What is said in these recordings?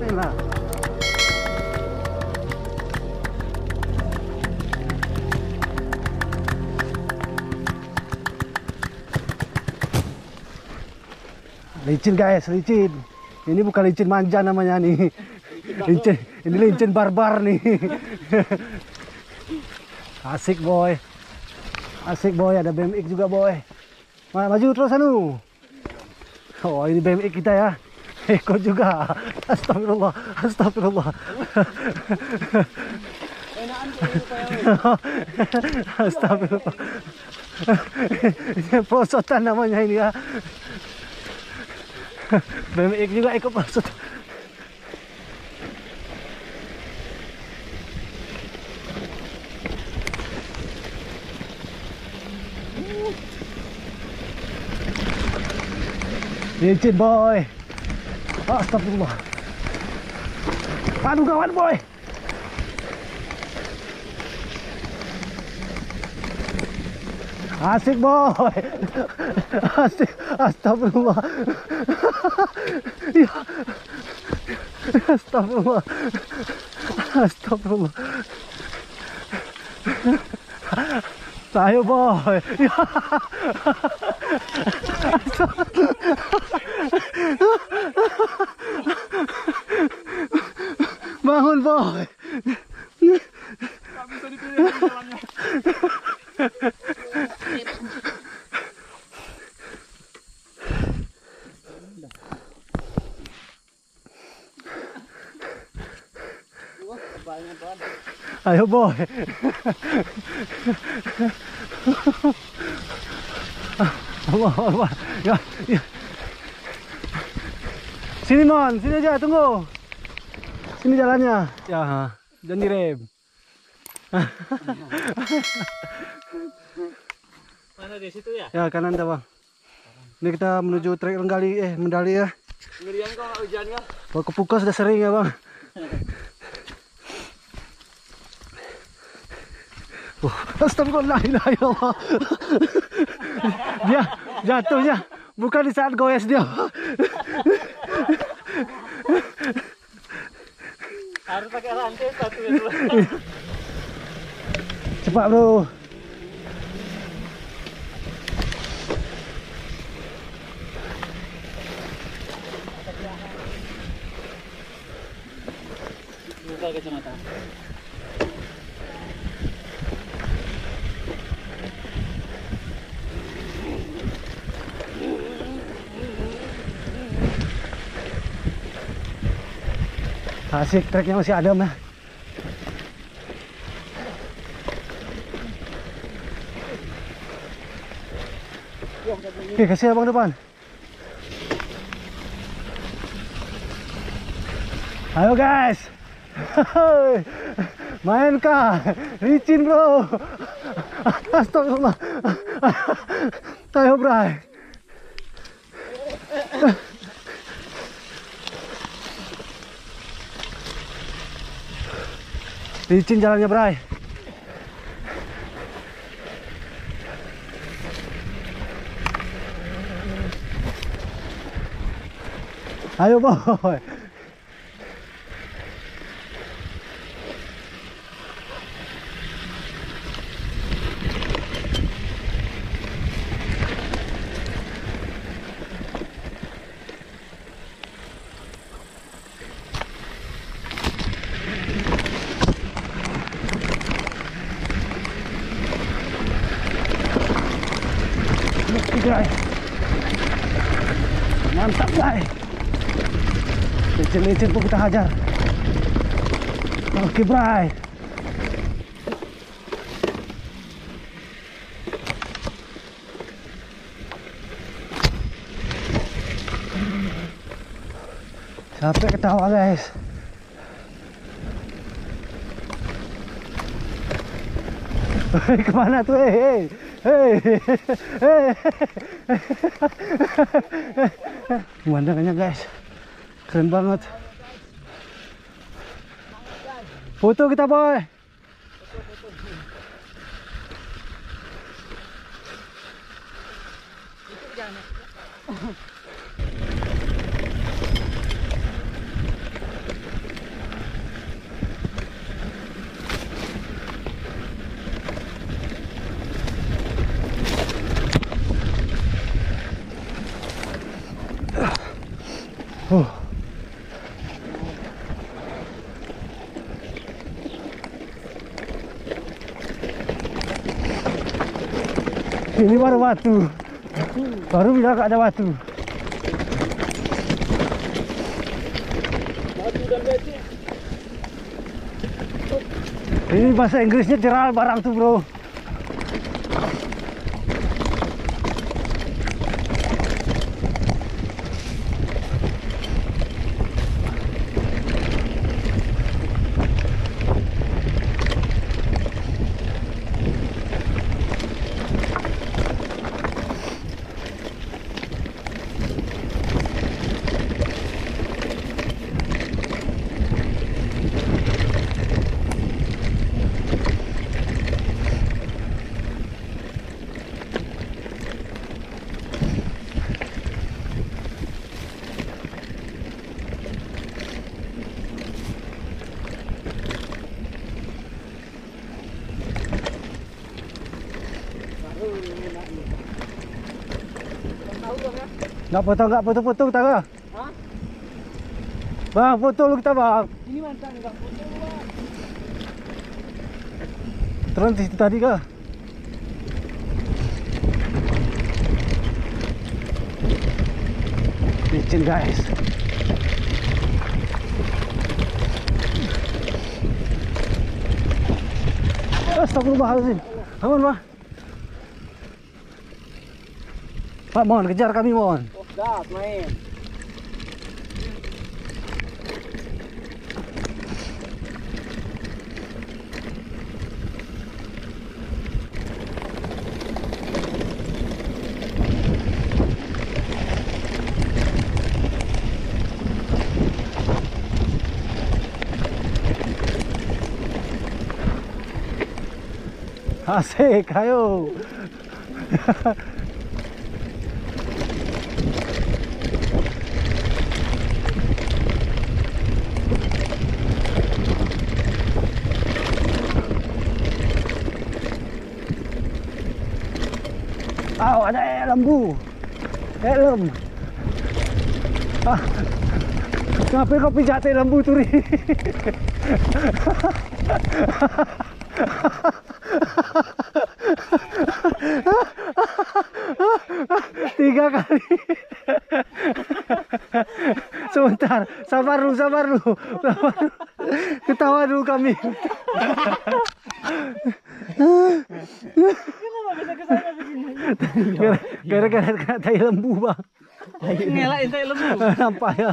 Enak. Licin guys, licin. Ini bukan licin manja namanya nih. Licin, ini licin barbar nih. Asik boy. Asik boy, ada BMX juga boy. Maju terus anu. Oh, ini BMX kita ya. Ikut juga. Astagfirullah, astagfirullah. Astagfirullah. Ini perosotan namanya ini ya. BMX juga ikut masuk. Licin boy. Astagfirullah. Aduh kawan boy. Asik boy. Asik. Astagfirullah. Ya. Astagfirullah. Astagfirullah. Ayo boy. Ya. Bangun boy. Gak bisa dipilih jalannya. Ayo boy. Allah Allah. Ya, ya. Sini Mon, sini aja tunggu. Sini jalannya. Ya, dan direm. Mana di situ ya? Ya kanan dah bang. Ini kita menuju trek Mendale ya. Ngerian kok nggak hujan ya? Kalau ke Puka sudah sering ya bang. Astagfirullah, ya Allah. Dia jatuhnya bukan di saat goes dia. Harus pakai rantai satu ya. Cepat bro. Buka kacamata. Asik, treknya masih adem ya. Oke, kasih abang depan. Ayo guys. Mainkah? Licin bro. Astagfirullah. Ayo bray. Licin jalannya bray. Ayo boy. Guys. Mantap guys. Licin-licin pun kita hajar. Oke bray. Sampai ketawa guys. Kemana tuh? Hei. Pemandangannya guys, keren banget. Foto kita boy. Ini baru batu. Baru bilang ada batu. Batu dan becek. Ini bahasa Inggrisnya jeral barang tuh, bro. Nggak foto-foto kita kah? Hah? Bang, foto lu kita bang. Ini mentang enggak foto, Bang. Turun di situ tadi kah? Licin guys. Astagfirullahaladzim. Aman Pak. Pak, mohon kejar kami mohon. Oh, gas main. Asik, ayo. Ada lembu. Helm. Kenapa kau pijak lembu turi? Tiga kali. Sebentar, sabar dulu. Ketawa dulu kami. Gara-gara kena tai lembu bang. Ngelain tai lembu. Nampak ya.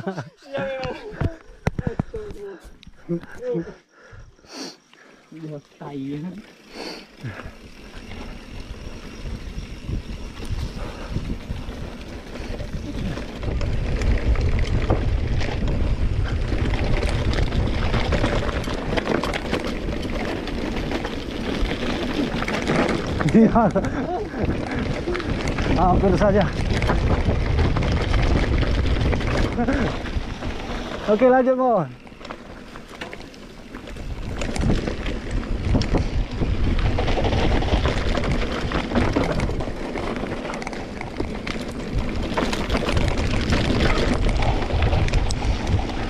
Tai. Hampir saja. Oke, lanjut mohon.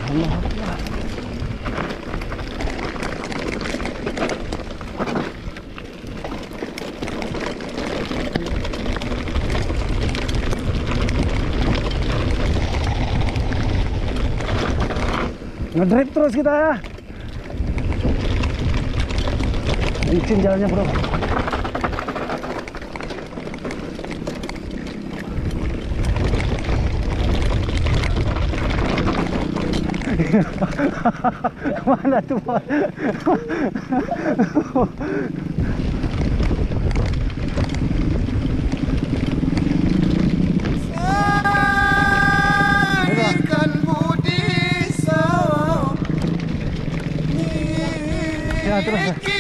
Allah Akbar. Ngedrip terus kita ya. Licin jalannya bro. Kemana tuh bos? Ya terus.